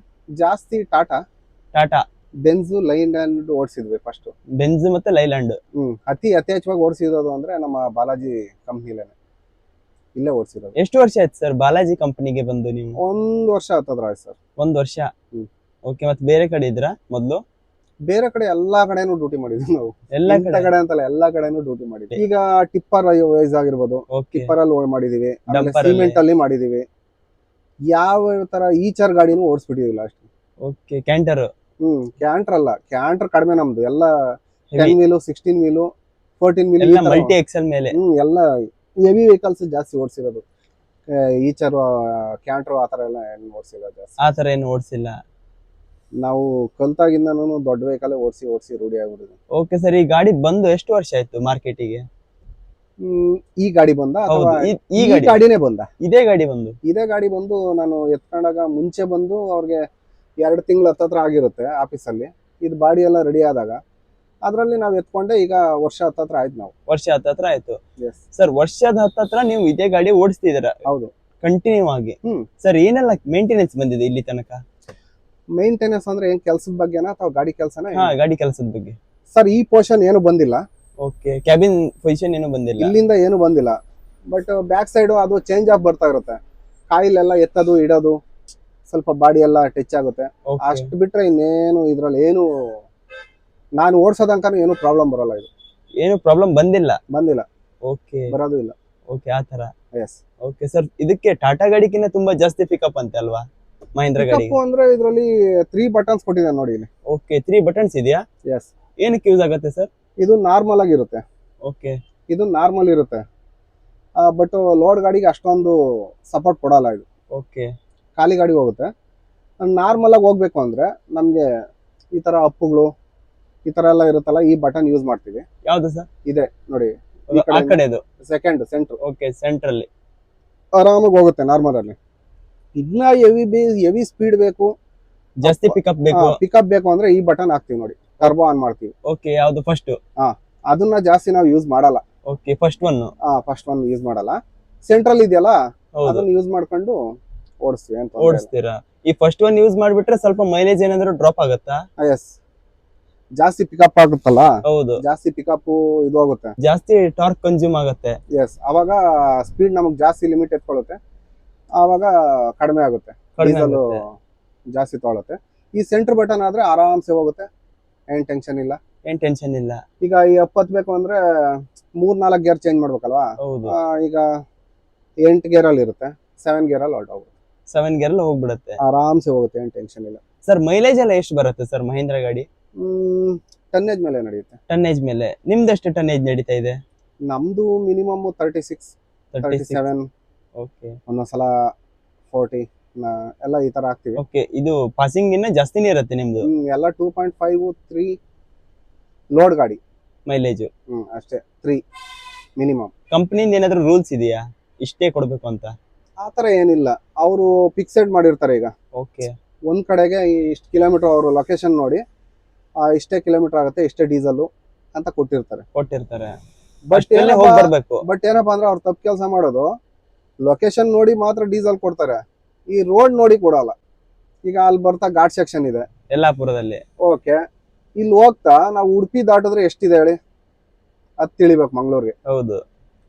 ಜಾಸ್ತಿ ಟಾಟಾ, ಬೆನ್ಸು, ಲೈಲ್ಯಾಂಡ್ ಓಡಿಸಿದ್ವಿ ಫಸ್ಟ್. ಬೆನ್ಸ್ ಮತ್ತೆ ಲೈಲ್ಯಾಂಡ್. ಅತಿ ಯಥೇಚ್ಛವಾಗಿ ಓಡಿಸಿರೋದು ಅಂದ್ರೆ ನಮ್ಮ ಬಾಲಾಜಿ ಕಂಪ್ನಿಲೇನೆ, ಇಲ್ಲೇ ಓಡಿಸಿರೋದು. ಎಷ್ಟು ವರ್ಷ ಆಯ್ತು ಸರ್ ಬಾಲಾಜಿ ಕಂಪನಿಗೆ ಬಂದು ನೀವು? 1 ವರ್ಷ ಹತ್ತದ್ರ ಆಯ್ತು ಸರ್. 1 ವರ್ಷ. ಓಕೆ, ಮತ್ತೆ ಬೇರೆ ಕಡೆ ಇದ್ರಾ ಮೊದ್ಲು? ಬೇರೆ ಕಡೆ ಎಲ್ಲಾ ಕಡೆನೂ ಡ್ಯೂಟಿ ಮಾಡಿದ್ವಿ ನಾವು. ಎಲ್ಲಾ ಕಡೆ ಅಂತಲ್ಲ, ಎಲ್ಲಾ ಕಡೆನೂ ಡ್ಯೂಟಿ ಮಾಡಿದ್ವಿ. ಈಗ ಟಿಪ್ಪರ್ ವೈಸ್ ಆಗಿರ್ಬೋದು, ಟಿಪ್ಪರ್ ಅಲ್ಲಿ ಮಾಡಿದೀವಿ, ಸಿಮೆಂಟ್ ಅಲ್ಲಿ ಮಾಡಿದೀವಿ. ಯಾವ ತರ ಈಚರ್ ಗಾಡಿನೂ ಓಡಿಸ್ಬಿಟ್ಟಿದಿಲ್ಲ ಅಷ್ಟು. Okay, Canter? ಕ್ಯಾಂಟರ್ ಅಲ್ಲ, ಕ್ಯಾಂಟರ್ ಕಡಿಮೆ ನಮ್ದು. ಎಲ್ಲ 10 wheel, 16 wheel, 14 wheel, multi axle ಮೇಲೆ ಎಲ್ಲ ಹೆವಿ ವೆಹಿಕಲ್ಸ್ ಜಾಸ್ತಿ ಓಡಿಸಿರೋದು. ಈಚರ್, ಕ್ಯಾಂಟರ್ ಆತರ ಎಲ್ಲ ಏನು ಓಡಿಸಿಲ್ಲ ಜಾಸ್ತಿ. ಆತರ ಏನು ಓಡಿಸಿಲ್ಲ. ನಾವು ಕಲ್ತಾಗಿಂದನೂ ದೊಡ್ಡ ವೆಹಿಕಲ್ ಓಡಿಸಿ ರೂಢಿ ಆಗ್ಬಿಟ್ಟಿದೆ. ಓಕೆ ಸರ್, ಈ ಗಾಡಿ ಬಂದು ಎಷ್ಟು ವರ್ಷ ಆಯ್ತು ಮಾರ್ಕೆಟಿಗೆ? ಈ ಗಾಡಿ ಬಂದ ಅಥವಾ ಈ ಗಾಡಿನೇ ಬಂದ? ಇದೇ ಗಾಡಿ ಬಂದು ನಾನು ಎತ್ಕೊಂಡಾಗ ಮುಂಚೆ ಬಂದು ಅವ್ರಿಗೆ 2 ತಿಂಗಳು ಹತ್ತತ್ರ ಆಗಿರುತ್ತೆ ಆಫೀಸಲ್ಲಿ. ಇದು ಬಾಡಿ ಎಲ್ಲ ರೆಡಿ ಆದಾಗ ಅದ್ರಲ್ಲಿ ನಾವು ಎತ್ಕೊಂಡೆ. ಈಗ ವರ್ಷ ಹತ್ತತ್ರ ಆಯ್ತು. ನಾವು ವರ್ಷ ಹತ್ತತ್ರ ಆಯ್ತು. ಸರ್, ವರ್ಷದ ಹತ್ತತ್ರ ನೀವು ಇದೇ ಗಾಡಿ ಓಡಿಸ್ತಿದ್ದೀರಾ? ಹೌದು, ಕಂಟಿನ್ಯೂ ಆಗಿ. ಸರ್, ಏನೆಲ್ಲ ಮೇಂಟೆನೆನ್ಸ್ ಬಂದಿದೆ ಇಲ್ಲಿ ತನಕ? ಮೇಂಟೆನೆನ್ಸ್ ಅಂದ್ರೆ ಏನ್ ಕೆಲಸದ ಬಗ್ಗೆನಾ ಅಥವಾ ಗಾಡಿ ಕೆಲಸನ? ಗಾಡಿ ಕೆಲಸದ ಬಗ್ಗೆ ಸರ್. ಈ ಪೋರ್ಷನ್ ಏನು ಬಂದಿಲ್ಲ. ಓಕೆ, ಕ್ಯಾಬಿನ್ ಪೊಸಿಷನ್ ಏನು ಬಂದಿಲ್ಲ, ಇಲ್ಲಿಂದ ಏನು ಬಂದಿಲ್ಲ. ಬಟ್ ಬ್ಯಾಕ್ ಸೈಡ್ ಅದು ಚೇಂಜ್ ಆಗಿ ಬರ್ತಾ ಇರುತ್ತೆ. ಕಾಯಿಲ್ ಎಲ್ಲ ಎತ್ತದು ಇಡೋದು, ಸ್ವಲ್ಪ ಬಾಡಿ ಎಲ್ಲ ಟಚ್ ಆಗುತ್ತೆ. ಅಷ್ಟು ಬಿಟ್ರೆ ಇನ್ನೇನು ಇದ್ರಲ್ಲಿ ಏನು ನಾನು ಓಡಿಸೋದಂಕಾನು ಏನು ಪ್ರಾಬ್ಲಮ್ ಬರಲ್ಲ. ಇದು ಏನು ಪ್ರಾಬ್ಲಮ್ ಬಂದಿಲ್ಲ. ಓಕೆ, ಬರೋದು ಇಲ್ಲ. ಓಕೆ, ಆತರ. ಎಸ್. ಓಕೆ ಸರ್, ಇದಕ್ಕೆ ಟಾಟಾ ಗಾಡಿಗಿಂತ ತುಂಬಾ ಜಾಸ್ತಿ ಪಿಕಪ್ ಅಂತೆ ಅಲ್ವಾ ಮಹೇಂದ್ರ ಗಾಡಿ? ಅಂದ್ರೆ ಇದರಲ್ಲಿ 3 ಬಟನ್ಸ್ ಕೊಟ್ಟಿದ್ದಾರೆ ನೋಡಿ ಇಲ್ಲಿ. ಓಕೆ, 3 ಬಟನ್ಸ್ ಇದೆಯಾ? ಎಸ್. ಏನಕ್ಕೆ ಯೂಸ್ ಆಗುತ್ತೆ ಸರ್? ಇದು ನಾರ್ಮಲ್ ಆಗಿರುತ್ತೆ. ಓಕೆ, ಇದು ನಾರ್ಮಲ್ ಇರುತ್ತೆ. ಬಟ್ ಲೋಡ್ ಗಾಡಿಗೆ ಅಷ್ಟೊಂದು ಸಪೋರ್ಟ್ ಕೊಡಲ್ಲ ಇದು. ಓಕೆ, ಖಾಲಿ ಗಾಡಿ ಹೋಗುತ್ತೆ. ನಾರ್ಮಲ್ ಆಗಿ ಹೋಗ್ಬೇಕು ಅಂದ್ರೆ ನಮ್ಗೆ ಈ ತರ ಅಪ್ಪುಗಳು ಈ ತರ ಎಲ್ಲ ಇರುತ್ತಲ್ಲ, ಈ ಬಟನ್ ಯೂಸ್ ಮಾಡ್ತೀವಿ. ಯಾವ್ದು ಸರ್? ಇದೆ ನೋಡಿ, ಆ ಕಡೆದು ಸೆಕೆಂಡ್ ಸೆಂಟರ್. ಓಕೆ, ಸೆಂಟ್ರಲ್ಲಿ ಆರಾಮಾಗಿ ಹೋಗುತ್ತೆ ನಾರ್ಮಲ್ ಅಲ್ಲಿ. ಇದನ್ನ ಹೆವಿ ಸ್ಪೀಡ್ ಬೇಕು, ಜಾಸ್ತಿ ಪಿಕಪ್ ಬೇಕು ಅಂದ್ರೆ ಈ ಬಟನ್ ಹಾಕ್ತಿವಿ ನೋಡಿ, ಟರ್ಬೋ ಆನ್ ಮಾಡ್ತೀವಿ. ಓಕೆ, ಯಾವ್ದು ಫಸ್ಟ್? ಅದನ್ನ ಜಾಸ್ತಿ ನಾವು ಯೂಸ್ ಮಾಡಲ್ಲ. ಓಕೆ, ಫಸ್ಟ್ ಒನ್ ಯೂಸ್ ಮಾಡಲ್ಲ. ಸೆಂಟ್ರಲ್ ಇದೆಯಲ್ಲ, ಅದನ್ನ ಯೂಸ್ ಮಾಡ್ಕೊಂಡು ಓಡಿಸ್ತೀರಾ? ಈ ಫಸ್ಟ್ ಒನ್ ಯೂಸ್ ಮಾಡ್ಬಿಟ್ರೆ ಸ್ವಲ್ಪ ಮೈಲೇಜ್ ಏನಾದ್ರು ಡ್ರಾಪ್ ಆಗುತ್ತಾ? ಎಸ್, ಜಾಸ್ತಿ ಪಿಕಪ್ ಆಗುತ್ತಲ್ಲ. ಹೌದು, ಜಾಸ್ತಿ ಪಿಕಪ್ ಇದು ಆಗುತ್ತೆ, ಜಾಸ್ತಿ ಟಾರ್ಕ್ ಕನ್ಸ್ಯೂಮ್ ಆಗುತ್ತೆ. ಎಸ್, ಅವಾಗ ಸ್ಪೀಡ್ ನಮಗ್ ಜಾಸ್ತಿ ಲಿಮಿಟ್ ಎತ್ಕೊಳ್ಳುತ್ತೆ, ಆವಾಗ ಕಡಿಮೆ ಆಗುತ್ತೆ, ಡೀಸೆಲ್ ಜಾಸ್ತಿ ತೊಗೊಳುತ್ತೆ. ಈ ಸೆಂಟರ್ ಬಟನ್ ಆದ್ರೆ ಆರಾಮ್ಸೆ ಹೋಗುತ್ತೆ, ಏನ್ ಟೆನ್ಷನ್ ಇಲ್ಲ. ಈಗ ಈ 70 ಬೇಕು ಅಂದ್ರೆ 3-4 ಗೇರ್ ಚೇಂಜ್ ಮಾಡ್ಬೇಕಲ್ವಾ? ಈಗ 8 ಗೇರ್ ಅಲ್ಲಿ ಇರುತ್ತೆ, 7 ಗೇರ್ ಅಲ್ಲಿ ಹೊರಟೋಗುತ್ತೆ. 7 ಗೇರ್ ಅಲ್ಲಿ ಹೋಗ್ಬಿಡುತ್ತೆ, ಆರಾಮ್ಸೆ ಹೋಗುತ್ತೆ, ಏನ್ ಟೆನ್ಷನ್ ಇಲ್ಲ. ಸರ್, ಮೈಲೇಜ್ ಎಲ್ಲ ಎಷ್ಟು ಬರುತ್ತೆ ಸರ್ ಮಹೇಂದ್ರ ಗಾಡಿ? ಟನ್ನೇಜ್ ಮೇಲೆ ನಡೆಯುತ್ತೆ. ಟನ್ನೇಜ್ ಮೇಲೆ ನಿಮ್ದೆಷ್ಟು ಟನ್ನೇಜ್ ನಡೀತಾ ಇದೆ? ನಮ್ದು ಮಿನಿಮಮ್ 36 37 ಓಕೆ ಒಂದೊಂದ್ಸಲ 40 ಎಲ್ಲ ಈ ತರ ಆಗ್ತಿವಿ. ಓಕೆ, ಇದು ಪಾಸಿಂಗ್ ಇನ್ನ ಜಾಸ್ತಿನೇ ಇರುತ್ತೆ ನಿಮ್ದು. ಎಲ್ಲ 2.5 3 ಲೋಡ್ ಗಾಡಿ ಮೈಲೇಜ್ ಅಷ್ಟೇ 3 ಮಿನಿಮಮ್. ಕಂಪನಿಯಿಂದ ಏನಾದ್ರು ರೂಲ್ಸ್ ಇದೆಯಾ ಇಷ್ಟೇ ಕೊಡ್ಬೇಕು ಅಂತ? ಆತರ ಏನಿಲ್ಲ, ಅವರು ಫಿಕ್ಸೆಡ್ ಮಾಡಿರ್ತಾರೆ. ಈಗ ಓಕೆ, ಒಂದ್ ಕಡೆಗೆ ಇಷ್ಟು ಕಿಲೋಮೀಟರ್ ಅವರು ಲೊಕೇಶನ್ ನೋಡಿ ಇಷ್ಟೇ ಕಿಲೋಮೀಟರ್ ಆಗುತ್ತೆ ಇಷ್ಟೇ ಡೀಸೆಲ್ ಅಂತ ಕೊಟ್ಟಿರ್ತಾರೆ. ಬಟ್ ಹೋಗಿ ಬರ್ಬೇಕು. ಬಟ್ ಏನಪ್ಪಾ ಅಂದ್ರೆ ಅವ್ರು ತಪ್ಪು ಕೆಲಸ ಮಾಡೋದು, ಲೊಕೇಶನ್ ನೋಡಿ ಮಾತ್ರ ಡೀಸೆಲ್ ಕೊಡ್ತಾರೆ, ಈ ರೋಡ್ ನೋಡಿ ಕೊಡಲ್ಲ. ಈಗ ಅಲ್ಲಿ ಬರ್ತಾ ಘಾಟ್ ಸೆಕ್ಷನ್ ಇದೆ ಯಲ್ಲಾಪುರದಲ್ಲಿ. ಓಕೆ, ಇಲ್ಲಿ ಹೋಗ್ತಾ ನಾವು ಉಡುಪಿ ದಾಟಿದ್ರೆ ಎಷ್ಟಿದೆ ಹೇಳಿ, ಅದ್ ತಿಳಿಬೇಕು ಮಂಗಳೂರಿಗೆ. ಹೌದು,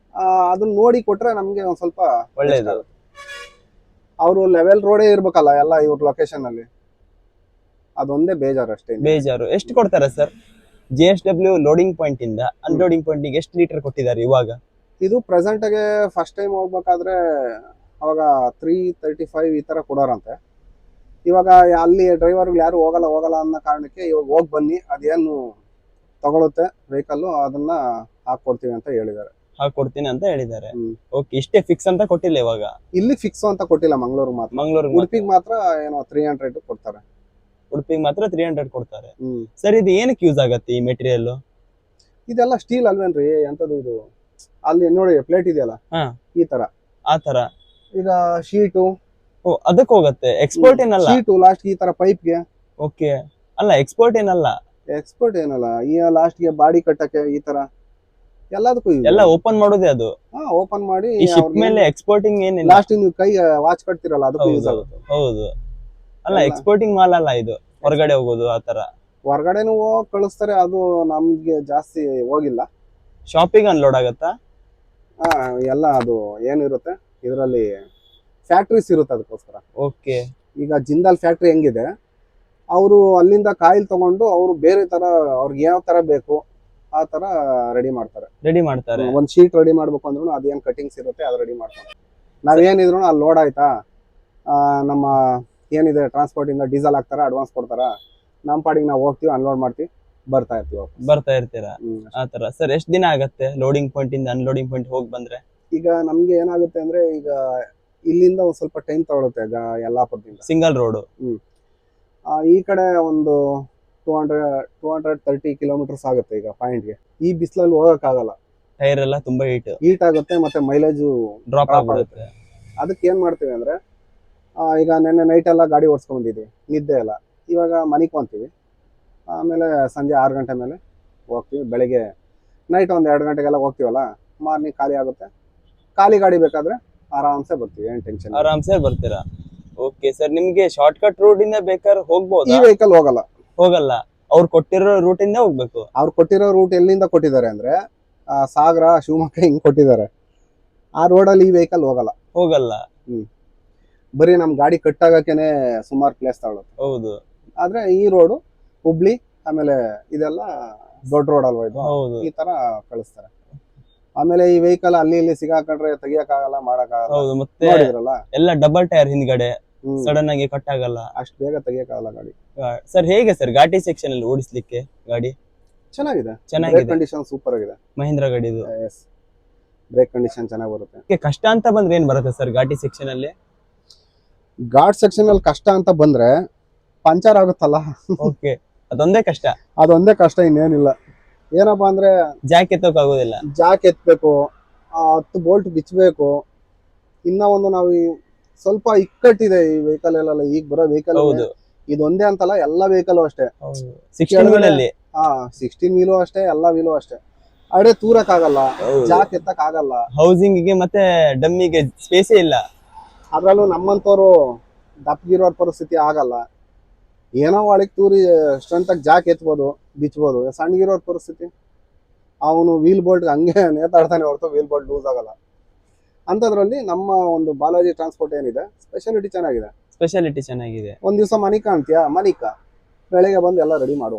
ಅದನ್ನ ನೋಡಿ ಕೊಟ್ರೆ ನಮ್ಗೆ ಒಂದ್ ಸ್ವಲ್ಪ ಒಳ್ಳೇದು. ಅವರು ಲೆವೆಲ್ ರೋಡೇ ಇರ್ಬೇಕಲ್ಲ ಎಲ್ಲ ಇವ್ರ ಲೊಕೇಶನ್ ಅಲ್ಲಿ, ಅದೊಂದೇ ಬೇಜಾರು ಅಷ್ಟೇ. ಬೇಜಾರು. ಎಷ್ಟು ಕೊಡ್ತಾರೆ ಸರ್ JSW ಲೋಡಿಂಗ್ ಪಾಯಿಂಟ್ ಇಂದ ಅನ್ಲೋಡಿಂಗ್ ಪಾಯಿಂಟ್ ಗೆ ಎಷ್ಟು ಲೀಟರ್ ಕೊಟ್ಟಿದ್ದಾರೆ ಇವಾಗ? ಇದು ಪ್ರೆಸೆಂಟ್ ಗೆ ಫಸ್ಟ್ ಟೈಮ್ ಹೋಗ್ಬೇಕಾದ್ರೆ ಅವಾಗ 335 ಈ ತರ ಕೊಡೋರಂತೆ. ಇವಾಗ ಅಲ್ಲಿ ಡ್ರೈವರ್ಗಳು ಯಾರು ಹೋಗಲ್ಲ ಅನ್ನೋ ಕಾರಣಕ್ಕೆ ಇವಾಗ ಹೋಗಿ ಬನ್ನಿ, ಅದೇನು ತಗೊಳುತ್ತೆ ವೆಹಿಕಲ್ ಅದನ್ನ ಹಾಕೊಡ್ತೀವಿ ಅಂತ ಹೇಳಿದ್ದಾರೆ. ಹಾಕೊಡ್ತೀನಿ ಅಂತ ಹೇಳಿದ್ದಾರೆ. ಓಕೆ, ಇಷ್ಟೇ ಫಿಕ್ಸ್ ಅಂತ ಕೊಟ್ಟಿಲ್ಲ ಇವಾಗ? ಇಲ್ಲಿ ಫಿಕ್ಸ್ ಅಂತ ಕೊಟ್ಟಿಲ್ಲ, ಮಂಗಳೂರು ಉಡುಪಿಗೆ ಮಾತ್ರ ಏನೋ 300 ಕೊಡ್ತಾರೆ. ಉಡುಪಿಗೆ ಮಾತ್ರ 300 ಕೊಡ್ತಾರೆ. ಸರ್, ಇದು ಏನಕ್ಕೆ ಯೂಸ್ ಆಗತ್ತೆ ಈ ಮೆಟೀರಿಯಲ್? ಇದೆಲ್ಲ ಸ್ಟೀಲ್ ಅಲ್ವೇನ್ರಿ, ಎಂತದ್ದು ಇದು? ಅಲ್ಲಿ ನೋಡಿ ಪ್ಲೇಟ್ ಇದೆಯಲ್ಲ ಈ ತರ, ಆ ತರ. ಈಗ ಶೀಟು ಅದಕ್ಕೆ ಹೋಗುತ್ತೆ, ಎಕ್ಸ್ಪೋರ್ಟ್ ಏನಲ್ಲ. ಶೀಟು ಲಾಸ್ಟ್ ಈ ತರ ಪೈಪ್ಗೆ. ಓಕೆ, ಅಲ್ಲ ಎಕ್ಸ್ಪೋರ್ಟ್ ಏನಲ್ಲ. ಈ ಲಾಸ್ಟ್ ಗೆ ಬಾಡಿ ಕಟ್ಟಕ್ಕೆ ಈ ತರ ಎಲ್ಲದಕ್ಕೂ ಎಲ್ಲ ಓಪನ್ ಮಾಡೋದೇ ಅದು. ಓಪನ್ ಮಾಡಿ ಈ ಶಿಪ್ ಮೇಲೆ ಎಕ್ಸ್ಪೋರ್ಟಿಂಗ್ ಏನಿಲ್ಲ. ಲಾಸ್ಟ್ ನೀವು ಕೈ ವಾಚ್ ಕಟ್ತಿರಲ್ಲ ಅದಕ್ಕೂ ಯೂಸ್ ಆಗುತ್ತೆ. ಹೌದು, ಅಲ್ಲ ಎಕ್ಸ್ಪೋರ್ಟಿಂಗ್ ಮಾಲ್ ಅಲ್ಲ ಇದು, ಹೊರಗಡೆ ಹೋಗೋದು ಆ ತರ. ಹೊರಗಡೆನೂ ಹೋಗಿ ಕಳಿಸ್ತಾರೆ, ಅದು ನಮ್ಗೆ ಜಾಸ್ತಿ ಹೋಗಿಲ್ಲ. ಶಾಪಿಗೆ ಅನ್ಲೋಡ್ ಆಗತ್ತಾ? ಎಲ್ಲ ಅದು ಏನಿರುತ್ತೆ ಇದರಲ್ಲಿ ಫ್ಯಾಕ್ಟ್ರೀಸ್ ಇರುತ್ತೆ ಅದಕ್ಕೋಸ್ಕರ. ಓಕೆ, ಈಗ ಜಿಂದಾಲ್ ಫ್ಯಾಕ್ಟ್ರಿ ಹೆಂಗಿದೆ, ಅವರು ಅಲ್ಲಿಂದ ಕಾಯಿಲ್ ತಗೊಂಡು ಅವರು ಬೇರೆ ತರ ಅವ್ರಿಗೆ ಯಾವ ತರ ಬೇಕು ಆ ತರ ರೆಡಿ ಮಾಡ್ತಾರೆ. ಒಂದ್ ಶೀಟ್ ರೆಡಿ ಮಾಡ್ಬೇಕು ಅಂದ್ರೂ ಅದೇನ್ ಕಟಿಂಗ್ಸ್ ಇರುತ್ತೆ ಅದು ರೆಡಿ ಮಾಡ್ತಾರೆ. ನಾವೇನಿದ್ರು ಅಲ್ಲಿ ಲೋಡ್ ಆಯ್ತಾ, ನಮ್ಮ ಏನಿದೆ ಟ್ರಾನ್ಸ್ಪೋರ್ಟ್ ಇಂದ ಡೀಸೆಲ್ ಹಾಕ್ತಾರ, ಅಡ್ವಾನ್ಸ್ ಕೊಡ್ತಾರ, ನಮ್ಮ ಪಾಡಿಗೆ ನಾವು ಹೋಗ್ತೀವಿ, ಅನ್ಲೋಡ್ ಮಾಡ್ತೀವಿ, ಬರ್ತಾ ಇರ್ತೀರಾ ಆತರ. ಸರ್, ಎಷ್ಟು ದಿನ ಆಗತ್ತೆ ಲೋಡಿಂಗ್ ಪಾಯಿಂಟ್ ಇಂದ ಅನ್ಲೋಡಿಂಗ್ ಪಾಯಿಂಟ್ ಹೋಗಿ ಬಂದ್ರೆ? ಈಗ ನಮ್ಗೆ ಏನಾಗುತ್ತೆ ಅಂದ್ರೆ, ಈಗ ಇಲ್ಲಿಂದ ಒಂದ್ ಸ್ವಲ್ಪ ಟೈಮ್ ತಗೊಳುತ್ತೆ ಯಲ್ಲಾಪುರದಿಂದ ಸಿಂಗಲ್ ರೋಡ್. ಈ ಕಡೆ ಒಂದು 230 ಕಿಲೋಮೀಟರ್ಸ್ ಆಗುತ್ತೆ ಈಗ ಪಾಯಿಂಟ್ಗೆ. ಈ ಬಿಸಿಲಲ್ಲಿ ಹೋಗಕ್ ಆಗಲ್ಲ, ಟೈರ್ ಎಲ್ಲ ತುಂಬಾ ಹೀಟ್ ಆಗುತ್ತೆ, ಮತ್ತೆ ಮೈಲೇಜ್ ಡ್ರಾಪ್ ಆಗುತ್ತೆ. ಅದಕ್ಕೆ ಏನ್ ಮಾಡ್ತೀವಿ ಅಂದ್ರೆ, ಈಗ ನೆನ್ನೆ ನೈಟ್ ಎಲ್ಲ ಗಾಡಿ ಓಡಿಸ್ಕೊಂಡ್ ಬಂದಿದ್ವಿ, ನಿದ್ದೆ ಎಲ್ಲ. ಇವಾಗ ಮನೆಗೆ ಬಂತೀವಿ, ಆಮೇಲೆ ಸಂಜೆ 6 ಗಂಟೆ ಮೇಲೆ ಹೋಗ್ತೀವಿ. ಬೆಳಿಗ್ಗೆ ನೈಟ್ ಒಂದು 2 ಗಂಟೆಗೆಲ್ಲ ಹೋಗ್ತೀವಲ್ಲ, ಮಾರ್ನಿಂಗ್ ಖಾಲಿ ಆಗುತ್ತೆ. ಖಾಲಿ ಗಾಡಿ ಬೇಕಾದ್ರೆ ಆರಾಮ್ಸೆ ಬರ್ತೀವಿ, ಏನ್ ಟೆನ್ಷನ್. ಆರಾಮ್ಸೆ ಬರ್ತೀರಾ? ಓಕೆ ಸರ್, ನಿಮ್ಗೆ ಶಾರ್ಟ್ ಕಟ್ ರೂಟ್ ಇಂದ ಬೇಕಾದ್ರೆ ಹೋಗ್ಬೋದು. ಈ ವೆಹಿಕಲ್ ಹೋಗಲ್ಲ, ಅವ್ರು ಕೊಟ್ಟಿರೋ ರೂಟ್ ಇಂದ ಹೋಗ್ಬೇಕು. ಅವ್ರು ಕೊಟ್ಟಿರೋ ರೂಟ್ ಎಲ್ಲಿಂದ ಕೊಟ್ಟಿದ್ದಾರೆ ಅಂದ್ರೆ, ಸಾಗರ, ಶಿವಮೊಗ್ಗ ಹಿಂಗ್ ಕೊಟ್ಟಿದ್ದಾರೆ. ಆ ರೋಡಲ್ಲಿ ಈ ವೆಹಿಕಲ್ ಹೋಗಲ್ಲ. ಬರೀ ನಮ್ ಗಾಡಿ ಕಟ್ಟಾಗಕ್ಕೇನೆ ಸುಮಾರು ಪ್ಲೇಸ್ ತಗೊಳುತ್ತೆ. ಹೌದು, ಆದ್ರೆ ಈ ರೋಡು ಹುಬ್ಳಿ ಆಮೇಲೆ ಇದೆಲ್ಲ ದೊಡ್ಡ ರೋಡ್ ಅಲ್ವಾ ಇದು, ಈ ತರ ಕಳಿಸ್ತಾರೆ. ಆಮೇಲೆ ಈ ವೆಹಿಕಲ್ ಅಲ್ಲಿ ಇಲ್ಲಿ ಸಿಗಾಕೊಂಡ್ರೆ ತೆಗಿಯಕ್ಕಾಗಲ್ಲ, ಮಾಡಕ್ಕಾಗಲ್ಲ. ಹೌದು, ಮತ್ತೆ ನೋಡಿದ್ರಲ್ಲ ಎಲ್ಲ ಡಬಲ್ ಟೈರ್ ಹಿಂದ್ಗಡೆ, ಸಡನ್ ಆಗಿ ಕಟ್ ಆಗಲ್ಲ, ಅಷ್ಟು ಬೇಗ ತೆಗಿಯಕ್ಕಾಗಲ್ಲ ಗಾಡಿ. ಸರ್, ಹೇಗೆ ಸರ್ ಘಾಟಿ ಸೆಕ್ಷನ್ ಅಲ್ಲಿ ಓಡಿಸ್ಲಿಕ್ಕೆ ಗಾಡಿ? ಚೆನ್ನಾಗಿದೆ. ಕಂಡೀಷನ್ ಸೂಪರ್ ಆಗಿದೆ. ಮಹೀಂದ್ರ ಗಾಡಿ ಇದು. ಬ್ರೇಕ್ ಕಂಡೀಷನ್ ಚೆನ್ನಾಗಿ ಬರುತ್ತೆ. ಕಷ್ಟ ಅಂತ ಬಂದ್ರೆ ಏನ್ ಬರುತ್ತೆ ಸರ್ ಘಾಟಿ ಸೆಕ್ಷನ್ ಅಲ್ಲಿ? ಘಾಟ್ ಸೆಕ್ಷನ್ ಅಲ್ಲಿ ಕಷ್ಟ ಅಂತ ಬಂದ್ರೆ ಪಂಚರ್ ಆಗುತ್ತಲ್ಲ, ಓಕೆ, ಅದೊಂದೇ ಕಷ್ಟ, ಇನ್ನೇನಿಲ್ಲ. ಏನಪ್ಪಾ ಅಂದ್ರೆ ಜಾಕ್ ಎತ್ತೋಕಾಗೋದಿಲ್ಲ, ಜಾಕ್ ಎತ್ತಬೇಕು, 10 ಬೋಲ್ಟ್ ಬಿಚ್ಚಬೇಕು. ಇನ್ನ ಒಂದು ನಾವು ಸ್ವಲ್ಪ ಇಕ್ಕಟ್ಟಿದೆ ಈ ವೆಹಿಕಲ್ ಎಲ್ಲ, ಈಗ ಬರೋ ವೆಹಿಕಲ್ ಇದೊಂದೇ ಅಂತಲ್ಲ, ಎಲ್ಲ ವೆಹಿಕಲ್ ಅಷ್ಟೇ. 16 ವೀಲು ಅಷ್ಟೇ, ಎಲ್ಲ ವೀಲು ಅಷ್ಟೇ. ಅಡೆ ತೂರಕ್ ಆಗಲ್ಲ, ಜಾಕ್ ಎತ್ತಕ್ ಆಗಲ್ಲ, ಹೌಸಿಂಗ್ ಗೆ ಮತ್ತೆ ಡಮ್ಮಿಗೆ ಸ್ಪೇಸೇ ಇಲ್ಲ. ಅದ್ರಲ್ಲೂ ನಮ್ಮಂತವ್ರು ದಪ್ಪಗಿರೋ ಪರಿಸ್ಥಿತಿ ಆಗಲ್ಲ. ಏನೋ ಒಳಗೆ ತೂರಿ ಸ್ಟ್ರೆಂತ್ ಆಗಿ ಜಾಕ್ ಎತ್ಬೋದು, ಬಿಚ್ಬೋದು. ಸಣ್ಣಗಿರೋರ್ ಪರಿಸ್ಥಿತಿ, ಅವನು ವೀಲ್ ಬೋಲ್ಟ್ ಹಂಗೆ ನೇತಾಡ್ತಾನೆ ಹೊರತು ವೀಲ್ ಬೋಲ್ಟ್ ಲೂಸ್ ಆಗಲ್ಲ. ಅಂತದ್ರಲ್ಲಿ ನಮ್ಮ ಒಂದು ಬಾಲಾಜಿ ಟ್ರಾನ್ಸ್ಪೋರ್ಟ್ ಏನಿದೆ, ಸ್ಪೆಷಾಲಿಟಿ ಚೆನ್ನಾಗಿದೆ. ಒಂದ್ ದಿವಸ ಮನಿಕ ಅಂತೀಯಾ, ಬೆಳಗ್ಗೆ ಬಂದು ಎಲ್ಲ ರೆಡಿ ಮಾಡಿ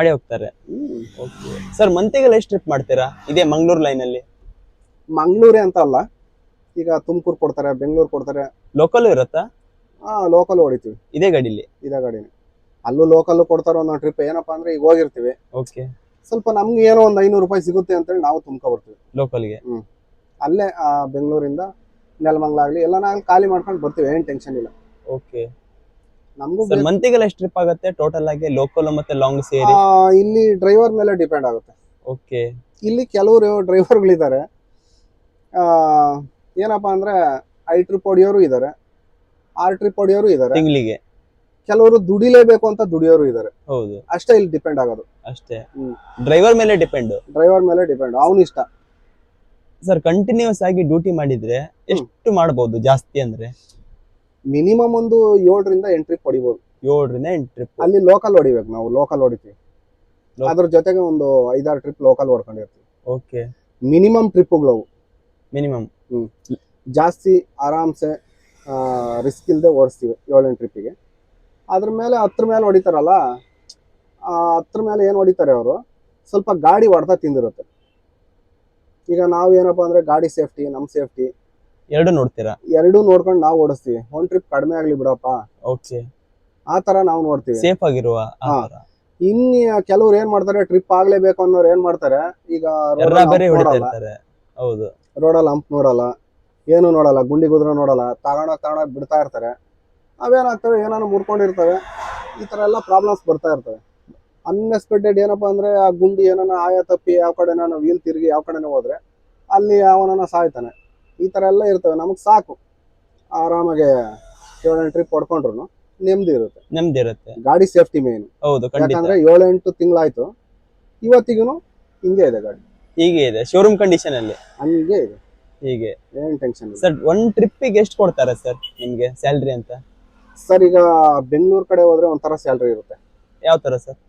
ಹೋಗ್ತಾರೆ. ಸರ್, ಮಂತಿಗೆಲ್ಲ ಎಷ್ಟು ಟ್ರಿಪ್ ಮಾಡ್ತೀರಾ ಇದೇ ಮಂಗಳೂರು ಲೈನ್ ಅಲ್ಲಿ? ಮಂಗಳೂರೇ ಅಂತ ಅಲ್ಲ, ಈಗ ತುಮಕೂರು ಕೊಡ್ತಾರೆ, ಬೆಂಗಳೂರು ಕೊಡ್ತಾರೆ. ಲೋಕಲ್ ಇರುತ್ತಾ? ಲೋಕಲ್ ಹೊಡಿತೀವಿ ಇದೇ ಗಾಡಿಲಿ. ಅಲ್ಲೂ ಲೋಕಲ್ ಕೊಡ್ತಾರೋ ಒಂದೊಂದು ಟ್ರಿಪ್. ಏನಪ್ಪಾ ಅಂದ್ರೆ ಈಗ ಹೋಗಿರ್ತೀವಿ, ಓಕೆ, ಸ್ವಲ್ಪ ನಮ್ಗೆ ಏನೋ ಒಂದು 500 ರೂಪಾಯಿ ಸಿಗುತ್ತೆ ಅಂತೇಳಿ ನಾವು ತುಂಬ್ಕೊ ಬರ್ತೀವಿ ಲೋಕಲ್ಗೆ. ಅಲ್ಲೇ ಬೆಂಗಳೂರಿಂದ ನೆಲಮಂಗ್ಲ ಆಗ್ಲಿ ಎಲ್ಲನಾಗ್ಲಿ ಖಾಲಿ ಮಾಡ್ಕೊಂಡು ಬರ್ತೀವಿ, ಏನ್ ಟೆನ್ಷನ್ ಇಲ್ಲ. ಓಕೆ ನಮಗೂ ಸರ್, ಮಂತಿಗೆಲ್ಲ ಎಷ್ಟು ಟ್ರಿಪ್ ಆಗುತ್ತೆ ಟೋಟಲ್ ಆಗಿ ಲೋಕಲ್ ಮತ್ತೆ ಲಾಂಗ್ ಸೇರಿ? ಇಲ್ಲಿ ಡ್ರೈವರ್ ಮೇಲೆ ಡಿಪೆಂಡ್ ಆಗುತ್ತೆ. ಓಕೆ, ಇಲ್ಲಿ ಕೆಲವರು ಡ್ರೈವರ್ಗಳಿದ್ದಾರೆ, ಏನಪ್ಪಾ ಅಂದ್ರೆ 5 ಟ್ರಿಪ್ ಹೊಡಿಯೋರು ಇದ್ದಾರೆ, 6 ಟ್ರಿಪ್ ಹೊಡಿಯೋರು ಇದ್ದಾರೆ, ತಿಂಗಳಿಗೆ. ಕೆಲವರು ದುಡಿಲೇಬೇಕು ಅಂತ ದುಡಿಯೋರು ಇದ್ದಾರೆ. ಹೌದು, ಅಷ್ಟೇ ಇಲ್ಲಿ ಡಿಪೆಂಡ್ ಆಗೋದು. ಅಷ್ಟೇ, ಡ್ರೈವರ್ ಮೇಲೆ ಡಿಪೆಂಡ್. ಡ್ರೈವರ್ ಮೇಲೆ ಡಿಪೆಂಡ್, ಅವನ ಇಷ್ಟ. ಸರ್, ಕಂಟಿನ್ಯೂಸ್ ಆಗಿ ಡ್ಯೂಟಿ ಮಾಡಿದ್ರೆ ಎಷ್ಟು ಮಾಡಬಹುದು ಜಾಸ್ತಿ ಅಂದ್ರೆ? ಮಿನಿಮಮ್ ಒಂದು 7 ರಿಂದ 8 ಟ್ರಿಪ್ ಹೊಡಿಬಹುದು. 7 ರಿಂದ 8 ಟ್ರಿಪ್. ಅಲ್ಲಿ ಲೋಕಲ್ ಹೊಡಿಬೇಕು, ನಾವು ಲೋಕಲ್ ಹೊಡಿತೀವಿ. ಅದ್ರ ಜೊತೆಗೆ ಒಂದು 5-6 ಟ್ರಿಪ್ ಲೋಕಲ್ ಹೊಡ್ಕೊಂಡಿರ್ತೀವಿ. ಓಕೆ, ಮಿನಿಮಮ್ ಟ್ರಿಪ್ಗಳು ಅವು. ಮಿನಿಮಮ್. ಜಾಸ್ತಿ ಆರಾಮ್ಸೆ ರಿಸ್ಕ್ ಇಲ್ಲದೆ ಓಡಿಸ್ತೀವಿ 7-8 ಟ್ರಿಪ್ಪಿಗೆ. ಅದ್ರ ಮೇಲೆ 10 ಮೇಲೆ ಹೊಡಿತಾರಲ್ಲ, 10 ಮೇಲೆ ಏನು ಹೊಡಿತಾರೆ ಅವರು, ಸ್ವಲ್ಪ ಗಾಡಿ ಹೊಡೆತ ತಿಂದಿರುತ್ತೆ. ಈಗ ನಾವು ಏನಪ್ಪಾ ಅಂದ್ರೆ ಗಾಡಿ ಸೇಫ್ಟಿ, ನಮ್ಮ ಸೇಫ್ಟಿ ಎರಡು ನೋಡ್ತೀರಾ? ಎರಡೂ ನೋಡ್ಕೊಂಡು ನಾವು ಓಡಿಸ್ತೀವಿ. ಒಂದ್ ಟ್ರಿಪ್ ಕಡಿಮೆ ಆಗ್ಲಿ ಬಿಡಪ್ಪ, ಓಕೆ, ಆ ತರ ನಾವು ನೋಡ್ತೀವಿ, ಸೇಫ್ ಆಗಿರುವ. ಇನ್ನು ಕೆಲವ್ರು ಏನ್ ಮಾಡ್ತಾರೆ, ಟ್ರಿಪ್ ಆಗ್ಲೇಬೇಕು ಅನ್ನೋರು ಏನ್ ಮಾಡ್ತಾರೆ, ಈಗ ಬೇರೆ ಹೊಡಿತಾ ಇರ್ತಾರೆ. ಹೌದು, ರೋಡಲ್ಲಿ ಹಂಪ್ ನೋಡಲ್ಲ, ಏನು ನೋಡಲ್ಲ, ಗುಂಡಿ ಗುದ್ರ ನೋಡಲ್ಲ, ತಗೊಂಡೋಗ್ ಬಿಡ್ತಾ ಇರ್ತಾರೆ. ಅವೇನಾಗ್ತವೆ, ಏನಾನು ಮುರ್ಕೊಂಡಿರ್ತವೆ, ಈ ತರ ಎಲ್ಲ ಪ್ರಾಬ್ಲಮ್ಸ್ ಬರ್ತಾ ಇರ್ತವೆ. ಅನ್ಎಕ್ಸ್ಪೆಕ್ಟೆಡ್ ಏನಪ್ಪಾ ಅಂದ್ರೆ ಆ ಗುಂಡಿ ಏನಾನ ಆಯ ತಪ್ಪಿ ಯಾವ ಕಡೆ ನಾನು ವೀಲ್ ತಿರುಗಿ ಯಾವ ಕಡೆನೇ ಹೋದ್ರೆ ಅಲ್ಲಿ ಅವನನ್ನ ಸಾಯ್ತಾನೆ. ಈ ತರ ಎಲ್ಲ ಇರ್ತವೆ. ನಮಗ್ ಸಾಕು ಆರಾಮಾಗೆ 7-8 ಟ್ರಿಪ್ ಹೊಡ್ಕೊಂಡ್ರು ನೆಮ್ಮದಿ ಇರುತ್ತೆ. ಗಾಡಿ ಸೇಫ್ಟಿ ಮೇನ್. ಹೌದು, ಯಾಕಂದ್ರೆ 7-8 ತಿಂಗಳಾಯ್ತು, ಇವತ್ತಿಗೂ ಹಿಂಗೆ ಇದೆ ಗಾಡಿ. ಹೀಗೆ ಇದೆ ಶೋರೂಮ್ ಕಂಡೀಷನ್ ಅಲ್ಲಿ, ಹಂಗೆ ಇದೆ, ಹೀಗೆ ಏನ್ ಟೆನ್ಷನ್ ಇಲ್ಲ. ಸರ್, ಒಂದ್ ಟ್ರಿಪ್ಪಿಗೆ ಎಷ್ಟು ಕೊಡ್ತಾರೆ ಸರ್ ನಿಮ್ಗೆ ಸ್ಯಾಲ್ರಿ ಅಂತ? ಸರ್, ಈಗ ಬೆಂಗಳೂರು ಕಡೆ ಹೋದ್ರೆ ಒಂಥರ ಸ್ಯಾಲ್ರಿ ಇರುತ್ತೆ. ಯಾವ ತರ ಸರ್?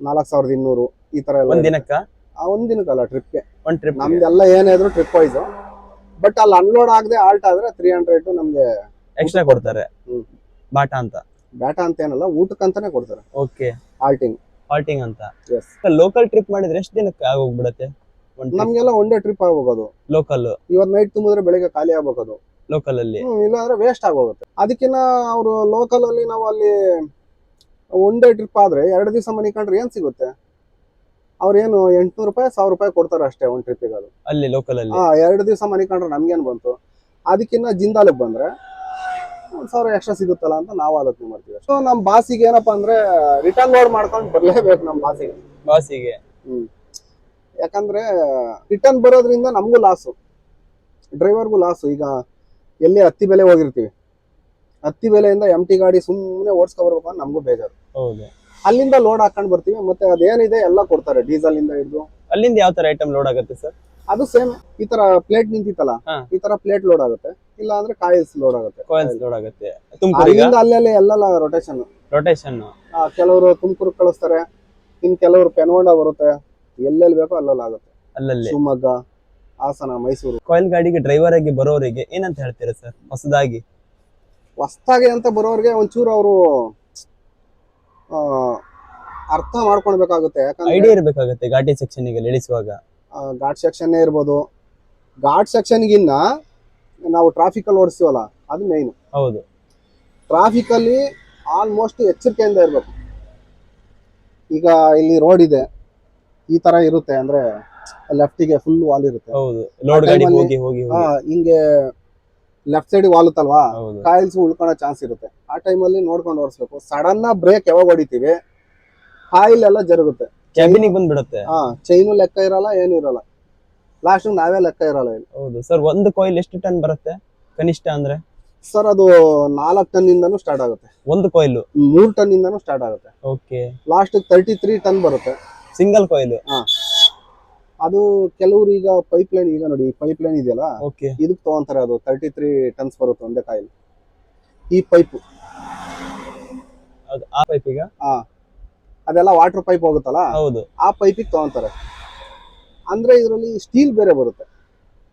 4200 ಈ ತರ ಎಲ್ಲ. ಒಂದ್ ದಿನಕ್ಕ? ಒಂದ್ ದಿನಕ್ಕಲ್ಲ, ಟ್ರಿಪ್ಗೆ. ಒಂದ್ ಟ್ರಿಪ್ ನಮ್ದೆಲ್ಲ ಏನೇ ಇದ್ರು ಟ್ರಿಪ್ ವೈಸ್. ಬಟ್ ಅಲ್ಲಿ ಅನ್ಲೋಡ್ ಆಗದೆ ಆಲ್ಟ್ ಆದ್ರೆ 300 ನಮ್ಗೆ ಎಕ್ಸ್ಟ್ರಾ ಕೊಡ್ತಾರೆ. ಬಾಟಾ ಅಂತ? ಬಾಟಾ ಅಂತ ಏನಲ್ಲ, ಊಟಕ್ಕಂತಾನೆ ಕೊಡ್ತಾರೆ. ಓಕೆ, ಹಾಲ್ಟಿಂಗ್ ಅಂತ. ಲೋಕಲ್ ಟ್ರಿಪ್ ಮಾಡಿದ್ರೆ ಎಷ್ಟು ದಿನಕ್ಕೆ ಆಗೋಗ್ಬಿಡತ್ತೆ? ನಮ್ಗೆಲ್ಲ ಒನ್ ಡೇ ಟ್ರಿಪ್ ಆಗೋಗೋದು. ಲೋಕಲ್ ಇವತ್ತು ನೈಟ್ ತುಂಬಿದ್ರೆ ಬೆಳಿಗ್ಗೆ ಖಾಲಿ ಆಗೋಗೋದು ಲೋಕಲ್ ಅಲ್ಲಿ. ಇಲ್ಲಾಂದ್ರೆ ವೇಸ್ಟ್ ಆಗೋಗುತ್ತೆ. ಅದಕ್ಕಿನ್ನ ಅವರು ಲೋಕಲ್ ಅಲ್ಲಿ ನಾವು ಅಲ್ಲಿ ಒನ್ ಡೇ ಟ್ರಿಪ್ ಆದ್ರೆ 2 ದಿವಸ ಮನಿ ಕಂಡ್ರೆ ಏನ್ ಸಿಗುತ್ತೆ? ಅವ್ರೇನು 800 ರೂಪಾಯಿ 1000 ರೂಪಾಯಿ ಕೊಡ್ತಾರೆ ಅಷ್ಟೇ ಒಂದ್ ಟ್ರಿಪ್ಪಿಗೆ. ಅದು ಅಲ್ಲಿ ಲೋಕಲ್ ಅಲ್ಲಿ 2 ದಿವಸ ಮನಿ ಕಂಡ್ರೆ ನಮ್ಗೇನ್ ಬಂತು? ಅದಕ್ಕಿನ್ನ ಜಿಂದಾಲಿಗೆ ಬಂದ್ರೆ 1000 ಎಕ್ಸ್ಟ್ರಾ ಸಿಗುತ್ತಲ್ಲ ಅಂತ ನಾವು ಆಲೋಚನೆ ಮಾಡ್ತೀವಿ. ಸೊ ನಮ್ ಬಾಸಿಗೆ ಏನಪ್ಪಾ ಅಂದ್ರೆ ರಿಟರ್ನ್ ಲೋಡ್ ಮಾಡ್ಕೊಂಡು ಬರ್ಲೇಬೇಕು ನಮ್ ಬಾಸಿಗೆ. ಯಾಕಂದ್ರೆ ರಿಟರ್ನ್ ಬರೋದ್ರಿಂದ ನಮಗೂ ಲಾಸು, ಡ್ರೈವರ್ಗೂ ಲಾಸು. ಈಗ ಎಲ್ಲಿ ಹತ್ತಿ ಬೆಲೆ ಹೋಗಿರ್ತೀವಿ, ಹತ್ತಿ ಬೆಲೆಯಿಂದ ಎಂಟಿ ಗಾಡಿ ಸುಮ್ಮನೆ ಓಡಿಸ್ಕೊ ಬರ್ಬೇಕು ಅಂತ ನಮಗೂ ಬೇಜಾರು. ಅಲ್ಲಿಂದ ಲೋಡ್ ಹಾಕೊಂಡ್ ಬರ್ತೀವಿ, ಮತ್ತೆ ಅದೇನಿದೆ ಎಲ್ಲ ಕೊಡ್ತಾರೆ, ಡೀಸೆಲ್ ಇಂದ ಹಿಡಿದು. ಅಲ್ಲಿಂದ ಯಾವ ತರ ಐಟಮ್ ಲೋಡ್ ಆಗುತ್ತೆ ಸರ್? ಅದು ಸೇಮ್ ಈ ತರ ಪ್ಲೇಟ್ ನಿಂತಿತ್ತಲ್ಲ, ಈ ತರ ಪ್ಲೇಟ್ ಲೋಡ್ ಆಗುತ್ತೆ, ಇಲ್ಲ ಅಂದ್ರೆ ಕಾಯಿಲ್ಸ್ ಲೋಡ್ ಆಗುತ್ತೆ. ಅಲ್ಲಿಂದ ಅಲ್ಲೆಲ್ಲ ಎಲ್ಲ ರೊಟೇಷನ್. ಕೆಲವರು ತುಮಕೂರು ಕಳಿಸ್ತಾರೆ, ಇನ್ ಕೆಲವರು ಪೆನ್ಗೊಂಡ ಬರುತ್ತೆ, ಎಲ್ಲೆಲ್ಲಿ ಬೇಕೋ ಅಲ್ಲೆಲ್ಲ ಆಗುತ್ತೆ. ಶಿವಮೊಗ್ಗ, ಹಾಸನ, ಮೈಸೂರು. ಕಾಯಿಲ್ ಗಾಡಿಗೆ ಡ್ರೈವರ್ ಆಗಿ ಬರೋರಿಗೆ ಏನಂತ ಹೇಳ್ತೀರಾ ಸರ್? ಹೊಸದಾಗಿ ಅಂತ ಬರೋರಿಗೆ ಒಂಚೂರು ಅವರು ಅರ್ಥ ಮಾಡ್ಕೊಳ್ಬೇಕಾಗುತ್ತೆ. ಯಾಕಂದ್ರೆ ಐಡಿಯಾ ಇರಬೇಕಾಗುತ್ತೆ ಘಾಟಿ ಸೆಕ್ಷನ್ ಗೆ ಇಳಿಸುವಾಗ. ಘಾಟ್ ಸೆಕ್ಷನ್ ಇರ್ಬೋದು, ಘಾಟ್ ಸೆಕ್ಷನ್ಗಿನ್ನ ನಾವು ಟ್ರಾಫಿಕ್ ಅಲ್ಲಿ ಓಡಿಸ್ತೀವಲ್ಲ, ಅದು ಮೇನ್. ಹೌದು, ಟ್ರಾಫಿಕ್ ಅಲ್ಲಿ ಆಲ್ಮೋಸ್ಟ್ ಎಚ್ಚರಿಕೆಯಿಂದ ಇರ್ಬೇಕು. ಈಗ ಇಲ್ಲಿ ರೋಡ್ ಇದೆ, ಈ ತರ ಇರುತ್ತೆ ಅಂದ್ರೆ ಲೆಫ್ಟಿಗೆ ಫುಲ್ ವಾಲ್ ಇರುತ್ತೆ. ಹಿಂಗೆ ಲೆಫ್ಟ್ ಸೈಡ್ ವಾಲುತ್ತಲ್ವಾ, ಕಾಯಿಲ್ಸ್ ಉಳ್ಕೊಳ್ಳೋ ಚಾನ್ಸ್ ಇರುತ್ತೆ. ಆ ಟೈಮಲ್ಲಿ ನೋಡ್ಕೊಂಡು ಓಡಿಸ್ಬೇಕು. ಸಡನ್ ಬ್ರೇಕ್ ಯಾವಾಗ ಹೊಡಿತೀವಿ, ಕಾಯಿಲ್ ಎಲ್ಲ ಜರುಗುತ್ತೆ, ಬಂದ್ಬಿಡುತ್ತೆ. ಚೈನು ಲೆಕ್ಕ ಇರಲ್ಲ, ಏನು ಇರಲ್ಲ, ಲಾಸ್ಟ್ ನಾವೇ ಲೆಕ್ಕ ಇರಲ್ಲ. ಹೌದು ಸರ್. ಒಂದು ಕಾಯಿಲ್ ಎಷ್ಟು ಟನ್ ಬರುತ್ತೆ ಕನಿಷ್ಠ ಅಂದ್ರೆ? ಸರ್, ಅದು 4 ಟನ್ ಇಂದನೂ ಸ್ಟಾರ್ಟ್ ಆಗುತ್ತೆ. ಒಂದು ಕಾಯಿಲ್ 3 ಟನ್ ಇಂದನೂ ಸ್ಟಾರ್ಟ್ ಆಗುತ್ತೆ. ಓಕೆ, ಲಾಸ್ಟ್ 33 ಟನ್ ಬರುತ್ತೆ ಸಿಂಗಲ್ ಕಾಯಿಲ್. ಅದು ಕೆಲವರು ಈಗ ಪೈಪ್ ಲೈನ್, ಈಗ ನೋಡಿ ಪೈಪ್ ಲೈನ್ ಇದೆಯಲ್ಲ, ಇದಕ್ಕೆ ತಗೊಂತಾರೆ, ಅದು 33 ಟನ್ಸ್ ಬರುತ್ತೆ ಒಂದೇ ಕಾಯಿಲ್. ಈ ಪೈಪ್, ಆ ಪೈಪ್ ಈಗ ಅದೆಲ್ಲ ವಾಟರ್ ಪೈಪ್ ಹೋಗುತ್ತಲ್ಲ, ಆ ಪೈಪಿಗೆ ತಗೊಂತಾರೆ. ಅಂದ್ರೆ ಇದರಲ್ಲಿ ಸ್ಟೀಲ್ ಬೇರೆ ಬರುತ್ತೆ.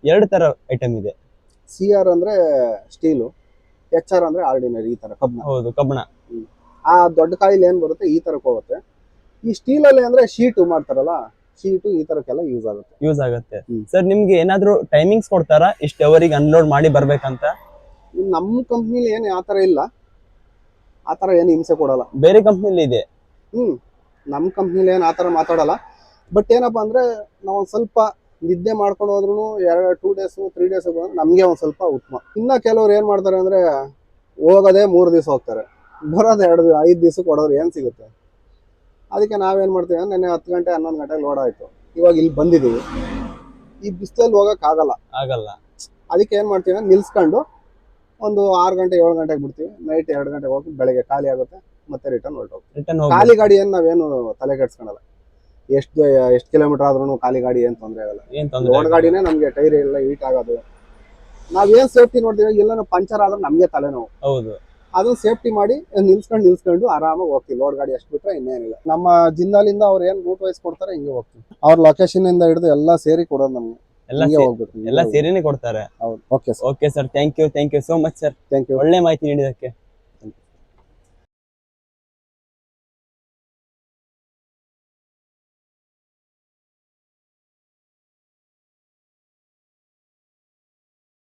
2 ತರ ಐಟಮ್ ಇದೆ. CR ಅಂದ್ರೆ ಸ್ಟೀಲು, HR ಅಂದ್ರೆ ಆರ್ಡಿನರಿ, ಈ ತರ ಕಬ್ಬಣ. ಆ ದೊಡ್ಡ ಕಾಯಿಲ್ ಏನ್ ಬರುತ್ತೆ ಈ ತರಕ್ಕೆ ಹೋಗುತ್ತೆ. ಈ ಸ್ಟೀಲ್ ಅಲ್ಲಿ ಅಂದ್ರೆ ಶೀಟ್ ಮಾಡ್ತಾರಲ್ಲ, ಶೀಟು ಈ ತರಕ್ಕೆಲ್ಲ ಯೂಸ್ ಆಗುತ್ತೆ. ಸರ್, ನಿಮ್ಗೆ ಏನಾದ್ರು ಟೈಮಿಂಗ್ಸ್ ಕೊಡ್ತಾರಾ ಇಷ್ಟು ಅವರಿಗೆ ಅನ್ಲೋಡ್ ಮಾಡಿ ಬರ್ಬೇಕಂತ? ನಮ್ಮ ಕಂಪ್ನಿಲಿ ಏನು ಆ ತರ ಇಲ್ಲ. ಆ ಥರ ಏನು ಹಿಂಸೆ ಕೊಡಲ್ಲ. ಬೇರೆ ಕಂಪ್ನಿಲಿ ಇದೆ. ನಮ್ಮ ಕಂಪ್ನಿಲಿ ಏನು ಆ ಥರ ಮಾತಾಡಲ್ಲ. ಬಟ್ ಏನಪ್ಪ ಅಂದರೆ ನಾವು ಒಂದು ಸ್ವಲ್ಪ ನಿದ್ದೆ ಮಾಡ್ಕೊಂಡು ಹೋದ್ರೂ 2 ಡೇಸು 3 ಡೇಸ್ ನಮಗೆ ಒಂದು ಸ್ವಲ್ಪ ಉತ್ತಮ. ಇನ್ನು ಕೆಲವ್ರು ಏನು ಮಾಡ್ತಾರೆ ಅಂದರೆ ಹೋಗೋದೇ 3 ದಿವಸ ಹೋಗ್ತಾರೆ, ಬರೋದು 5 ದಿವಸಕ್ಕೆ ಹೊಡೋರು ಏನು ಸಿಗುತ್ತೆ. ಅದಕ್ಕೆ ನಾವೇನು ಮಾಡ್ತೀವಿ ಅಂದರೆ ನೆನ್ನೆ 10 ಗಂಟೆ 11 ಗಂಟೆಗೆ ಲೋಡ್ ಆಯಿತು, ಇವಾಗ ಇಲ್ಲಿ ಬಂದಿದ್ದೀವಿ, ಈ ಬಿಸಿಲಲ್ಲಿ ಹೋಗೋಕ್ಕಾಗಲ್ಲ. ಅದಕ್ಕೆ ಏನು ಮಾಡ್ತೀವಿ ಅಂದರೆ ನಿಲ್ಸ್ಕೊಂಡು ಒಂದು 6 ಗಂಟೆ 7 ಗಂಟೆಗೆ ಬಿಡ್ತೀವಿ, ನೈಟ್ 2 ಗಂಟೆಗೆ ಹೋಗಿ ಬೆಳಗ್ಗೆ ಖಾಲಿ ಆಗುತ್ತೆ, ಮತ್ತೆ ರಿಟರ್ನ್ ಹೊರಟೋಗ್ತೀವಿ. ಖಾಲಿ ಗಾಡಿ ಏನು ನಾವೇನು ತಲೆ ಕೆಡ್ಸ್ಕೊಳಲ್ಲ. ಎಷ್ಟು ಕಿಲೋಮೀಟರ್ ಆದ್ರೂ ಖಾಲಿ ಗಾಡಿ ಏನು ತೊಂದರೆ ಆಗಲ್ಲ. ಲೋಡ್ ಗಾಡಿನೇ ನಮಗೆ ಟೈರ್ ಎಲ್ಲ ಹೀಟ್ ಆಗೋದು. ನಾವೇನ್ ಸೇಫ್ಟಿ ನೋಡ್ತೀವಿ, ಎಲ್ಲಾನು ಪಂಚರ್ ಆದ್ರೆ ನಮಗೆ ತಲೆನೋವು. ಹೌದು, ಅದನ್ನ ಸೇಫ್ಟಿ ಮಾಡಿ ನಿಲ್ಸ್ಕೊಂಡು ಆರಾಮಾಗಿ ಹೋಗ್ತೀವಿ. ಲೋಡ್ ಗಾಡಿ ಅಷ್ಟು ಬಿಟ್ರೆ ಇನ್ನೇನಿಲ್ಲ. ನಮ್ಮ ಜಿಂದಾಲಿಂದ ಅವ್ರು ಏನ್ ರೂಟ್ ವೈಸ್ ಕೊಡ್ತಾರೆ ಹಿಂಗೆ ಹೋಗ್ತೀವಿ. ಅವ್ರ ಲೊಕೇಶನ್ ಇಂದ ಹಿಡಿದು ಎಲ್ಲ ಸೇರಿ ಕೊಡೋದು ನಮ್ಗೆ. ಎಲ್ಲ ಸೇರಿನೇ ಕೊಡ್ತಾರೆ. ಹೌದು. Okay sir, thank you so much sir, thank you. ಒಳ್ಳೆ ಮಾಹಿತಿ ನೀಡಿದಕ್ಕೆ.